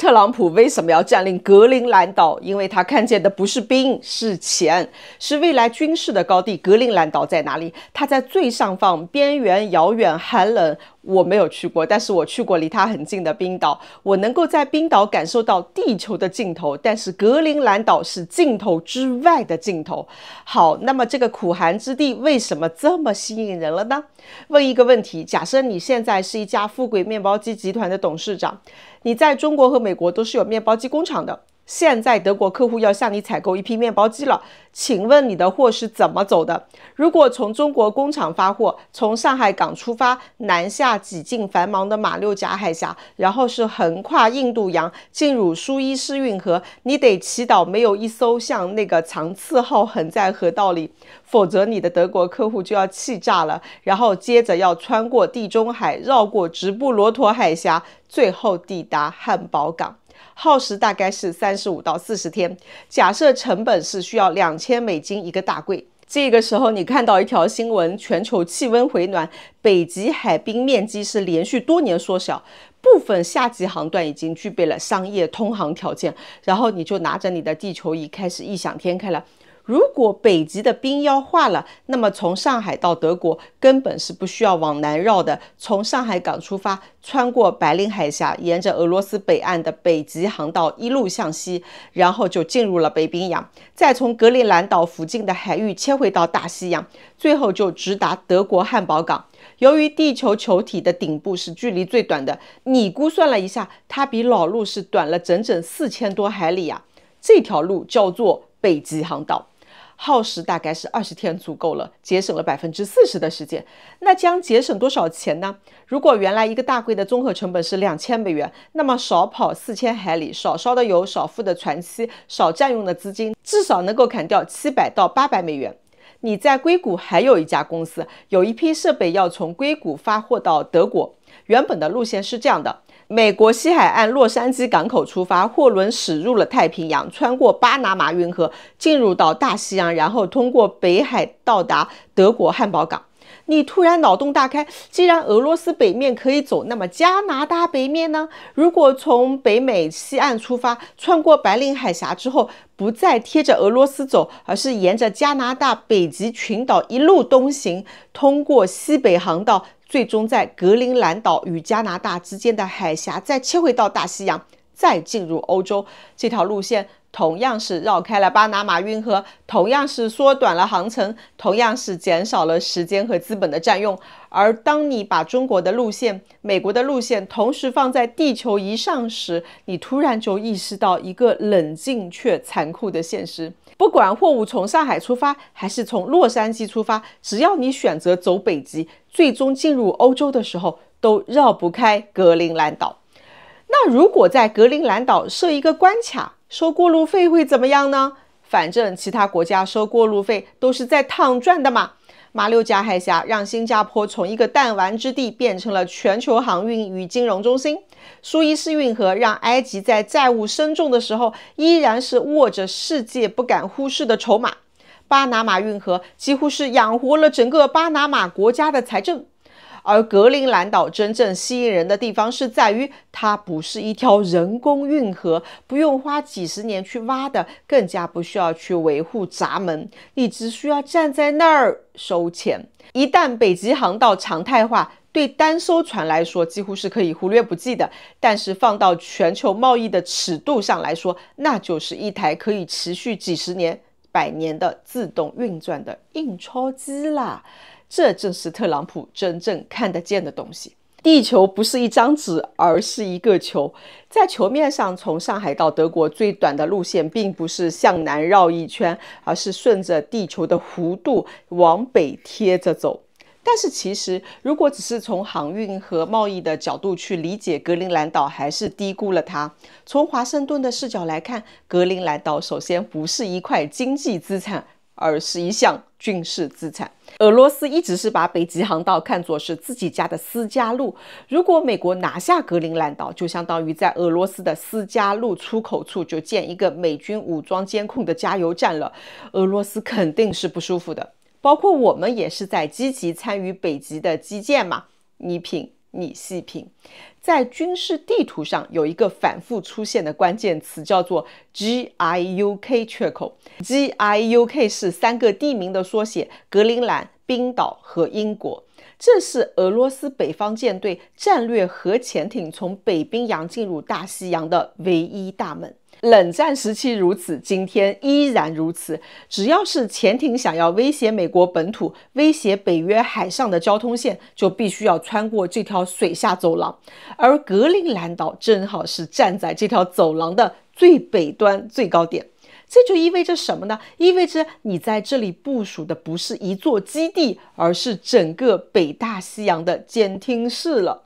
特朗普為什麼要佔領格陵蘭島？因為他看見的不是兵，是錢，是未來軍事的高地。格陵蘭島在哪裡？它在最上方，邊緣遙遠寒冷。我沒有去過，但是我去過離它很近的冰島。我能夠在冰島感受到地球的盡頭，但是格陵蘭島是盡頭之外的盡頭。好，那麼這個苦寒之地為什麼這麼吸引人了呢？問一個問題：假設你現在是一家富貴麵包機集團的董事長，你在中國和美國都是有麵包機工廠的。現在德國客戶要向你採購一批面包機了，請問你的貨是怎麼走的？如果從中國工廠發貨，從上海港出發，南下擠進繁忙的馬六甲海峽，然後是橫跨印度洋進入蘇伊士運河，你得祈禱沒有一艘像那個長賜號橫在河道裡，否則你的德國客戶就要氣炸了。然後接着要穿過地中海，繞過直布羅陀海峽，最後抵達漢堡港。耗時大概是35到40天，假設成本是需要$2000一個大櫃。這個時候你看到一條新聞，全球氣溫回暖，北極海冰面積是連續多年縮小，部分夏季航段已經具備了商業通航條件，然後你就拿着你的地球儀開始異想天開了。如果北極的冰要化了，那麼從上海到德國根本是不需要往南繞的，從上海港出發，穿過白令海峽，沿着俄羅斯北岸的北極航道一路向西，然後就進入了北冰洋，再從格陵蘭島附近的海域切回到大西洋，最後就直達德國漢堡港。由於地球球體的頂部是距離最短的，你估算了一下，它比老路是短了整整4000多海里啊！這條路叫做北極航道。耗時大概是20天足夠了，節省了40%的時間。那將節省多少錢呢？如果原來一個大櫃的綜合成本是$2000，那麼少跑4000海里，少燒的油，少付的船期，少占用的資金，至少能夠砍掉$700到$800。你在硅谷還有一家公司，有一批設備要從硅谷發貨到德國。原本的路線是這樣的：美國西海岸洛杉磯港口出發，貨輪駛入了太平洋，穿過巴拿馬運河，進入到大西洋，然後通過北海到達德國漢堡港。你突然腦洞大開，既然俄羅斯北面可以走，那麼加拿大北面呢？如果從北美西岸出發，穿過白令海峽之後，不再貼着俄羅斯走，而是沿着加拿大北極群島一路東行，通過西北航道，最終在格陵蘭島與加拿大之間的海峽再切回到大西洋，再進入歐洲。這條路線同樣是繞開了巴拿馬運河，同樣是縮短了航程，同樣是減少了時間和資本的占用。而當你把中國的路線、美國的路線同時放在地球儀上時，你突然就意識到一個冷靜卻殘酷的現實：不管貨物從上海出發還是從洛杉磯出發，只要你選擇走北極，最終進入歐洲的時候，都繞不開格陵蘭島。那如果在格陵蘭島設一個關卡，收過路費會怎麼樣呢？反正其他國家收過路費都是在躺賺的嘛。馬六甲海峽讓新加坡從一個彈丸之地變成了全球航運與金融中心。蘇伊士運河讓埃及在債務深重的時候，依然是握着世界不敢忽視的籌碼。巴拿馬運河幾乎是養活了整個巴拿馬國家的財政。而格陵蘭島真正吸引人的地方是在於，它不是一條人工運河，不用花幾十年去挖的，更加不需要去維護閘門，你只需要站在那兒收錢。一旦北極航道常態化，對單艘船來說幾乎是可以忽略不計的，但是放到全球貿易的尺度上來說，那就是一台可以持續幾十年、100年的自動運轉的印鈔機啦。這正是特朗普真正看得見的東西。地球不是一張紙，而是一個球。在球面上，從上海到德國最短的路線，並不是向南繞一圈，而是順着地球的弧度往北貼着走。但是其實，如果只是從航運和貿易的角度去理解格陵蘭島，還是低估了它。從華盛頓的視角來看，格陵蘭島首先不是一塊經濟資產，而是一項軍事資產。俄羅斯一直是把北極航道看作是自己家的私家路，如果美國拿下格陵蘭島，就相當於在俄羅斯的私家路出口處就建一個美軍武裝監控的加油站了，俄羅斯肯定是不舒服的。包括我們也是在積極參與北極的基建嘛，你品你細品。在軍事地圖上有一個反覆出現的關鍵詞，叫做 GIUK 缺口。GIUK 是3個地名的縮寫：格陵蘭、冰島和英國。這是俄羅斯北方艦隊戰略核潛艇從北冰洋進入大西洋的唯一大門。冷戰時期如此，今天依然如此。只要是潛艇想要威脅美國本土、威脅北約海上的交通線，就必須要穿過這條水下走廊。而格陵蘭島正好是站在這條走廊的最北端、最高點。這就意味着什麼呢？意味着你在這裡部署的不是一座基地，而是整個北大西洋的監聽室了。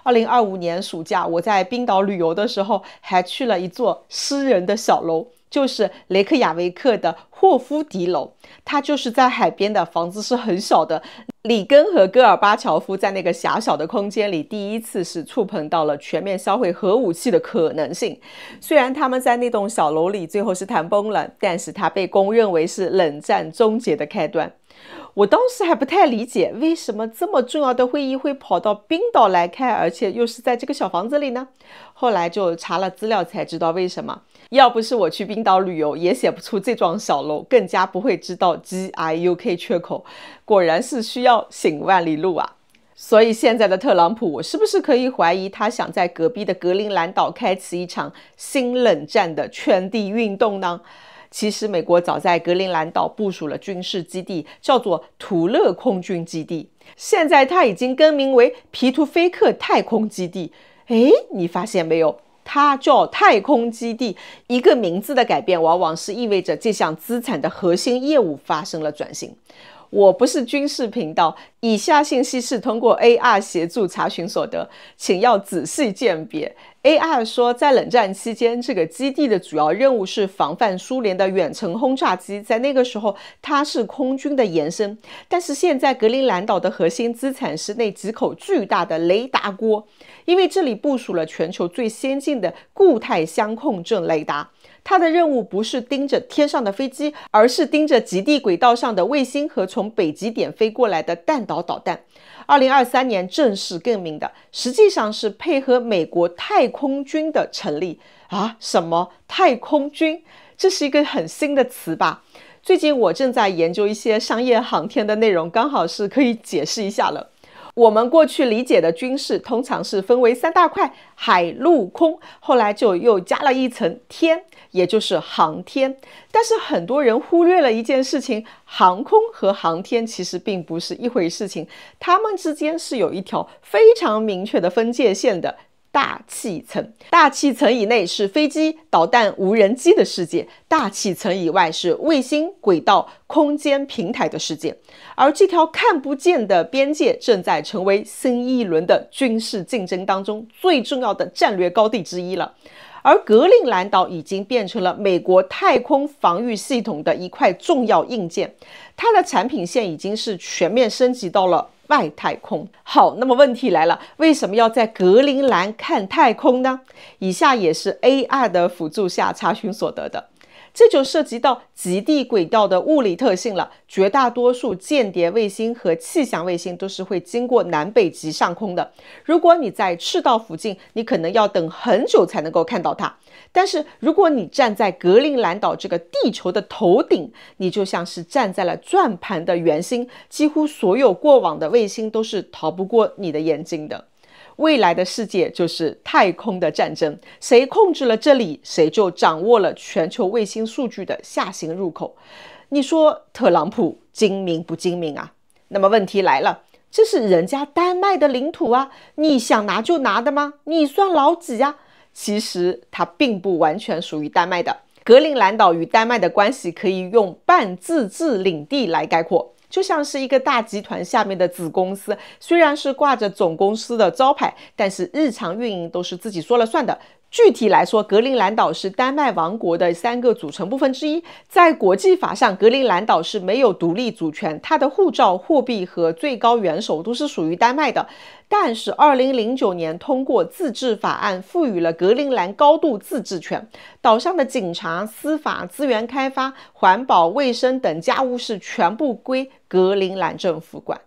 2025年暑假，我在冰島旅遊的時候，還去了一座私人的小樓，就是雷克雅維克的霍夫迪樓。它就是在海邊的，房子是很小的。里根和戈爾巴喬夫在那個狹小的空間裡，第一次是觸碰到了全面銷毀核武器的可能性。雖然他們在那棟小樓裡最後是談崩了，但是它被公認為是冷戰終結的開端。我當時還不太理解，為什麼這麼重要的會議會跑到冰島來開，而且又是在這個小房子裡呢？後來就查了資料才知道為什麼。要不是我去冰島旅遊，也寫不出這幢小樓，更加不會知道 GIUK 缺口。果然是需要行萬里路啊！所以現在的特朗普，我是不是可以懷疑他想在隔壁的格陵蘭島開啟一場新冷戰的圈地運動呢？其實美國早在格陵蘭島部署了軍事基地，叫做圖勒空軍基地。現在它已經更名為皮圖菲克太空基地。誒，你發現沒有？它叫太空基地，一個名字的改變，往往是意味着這項資產的核心業務發生了轉型。我不是軍事頻道，以下信息是通過 AR 協助查詢所得，請要仔細鑑別。AR 說，在冷戰期間，這個基地的主要任務是防範蘇聯的遠程轟炸機，在那個時候，它是空軍的延伸。但是現在，格陵蘭島的核心資產是那幾口巨大的雷達鍋，因為這裡部署了全球最先進的固態相控陣雷達。它的任務不是盯着天上的飛機，而是盯着極地軌道上的衛星和從北極點飛過來的彈道導彈。2023年正式更名的，實際上是配合美國太空軍的成立啊！什麼太空軍？這是一個很新的詞吧？最近我正在研究一些商業航天的內容，剛好是可以解釋一下了。我們過去理解的軍事通常是分為3大塊，海陸空，後來就又加了一層天，也就是航天。但是很多人忽略了一件事情，航空和航天其實並不是一回事情，它們之間是有一條非常明確的分界線的。大氣層，大氣層以內是飛機、導彈、無人機的世界；大氣層以外是衛星、軌道、空間平台的世界。而這條看不見的邊界正在成為新一輪的軍事競爭當中最重要的戰略高地之一了。而格陵蘭島已經變成了美國太空防禦系統的一塊重要硬件，它的產品線已經是全面升級到了外太空。好，那麼問題來了，為什麼要在格陵蘭看太空呢？以下也是 AR 的輔助下查詢所得的。這就涉及到極地軌道的物理特性了。絕大多數間諜衛星和氣象衛星都是會經過南北極上空的。如果你在赤道附近，你可能要等很久才能夠看到它。但是如果你站在格陵蘭島這個地球的頭頂，你就像是站在了轉盤的圓心，幾乎所有過往的衛星都是逃不過你的眼睛的。未來的世界就是太空的戰爭，誰控制了這裡，誰就掌握了全球衛星數據的下行入口。你說特朗普精明不精明啊？那麼問題來了，這是人家丹麥的領土啊，你想拿就拿的嗎？你算老幾啊？其實它並不完全屬於丹麥的。格陵蘭島與丹麥的關係可以用半自治領地來概括。就像是一個大集團下面的子公司，雖然是掛着總公司的招牌，但是日常運營都是自己說了算的。具體來說，格陵蘭島是丹麥王國的3個組成部分之一。在國際法上，格陵蘭島是沒有獨立主權，它的護照、貨幣和最高元首都是屬於丹麥的。但是2009年通過自治法案，賦予了格陵蘭高度自治權。島上的警察、司法、資源開發、環保、衛生等家務事全部歸格陵蘭政府管。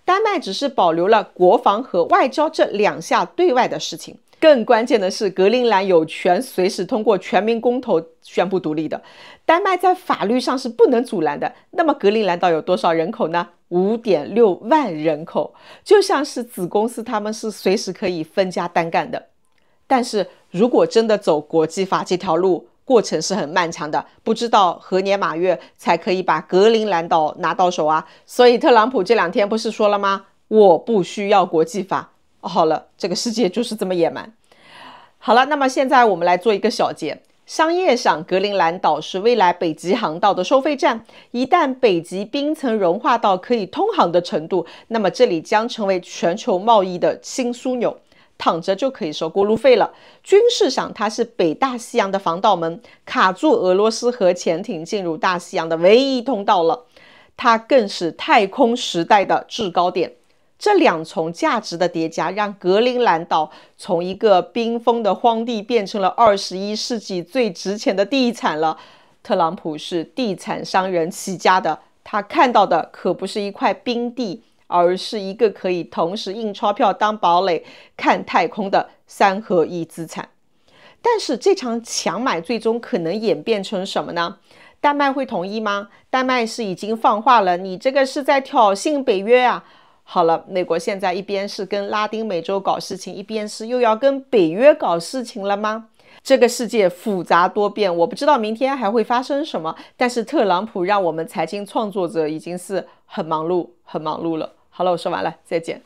丹麥只是保留了國防和外交這2項對外的事情。更關鍵的是，格陵蘭有權隨時通過全民公投宣布獨立的，丹麥在法律上是不能阻攔的。那麼格陵蘭島有多少人口呢？5.6萬人口，就像是子公司，他們是隨時可以分家单幹的。但是如果真的走國際法這條路，過程是很漫長的，不知道何年馬月才可以把格陵蘭島拿到手啊。所以特朗普這2天不是說了嗎？我不需要國際法。好了，這個世界就是這麼野蠻。好了，那麼現在我們來做一個小結。商業上，格陵蘭島是未來北極航道的收費站。一旦北極冰層融化到可以通航的程度，那麼這裡將成為全球貿易的新樞紐，躺着就可以收過路費了。軍事上，它是北大西洋的防盜門，卡住俄羅斯核潛艇進入大西洋的唯一通道了。它更是太空時代的制高點。這2重價值的疊加，讓格陵蘭島從一個冰封的荒地變成了21世紀最值錢的地產了。特朗普是地產商人起家的，他看到的可不是一塊冰地，而是一個可以同時印鈔票當堡壘、看太空的3合1資產。但是這場搶買最終可能演變成什麼呢？丹麥會同意嗎？丹麥是已經放話了，你這個是在挑釁北約啊。好了，美國現在一邊是跟拉丁美洲搞事情，一邊是又要跟北約搞事情了嗎？這個世界複雜多變，我不知道明天還會發生什麼，但是特朗普讓我們財經創作者已經是很忙碌了。好了，我說完了，再見。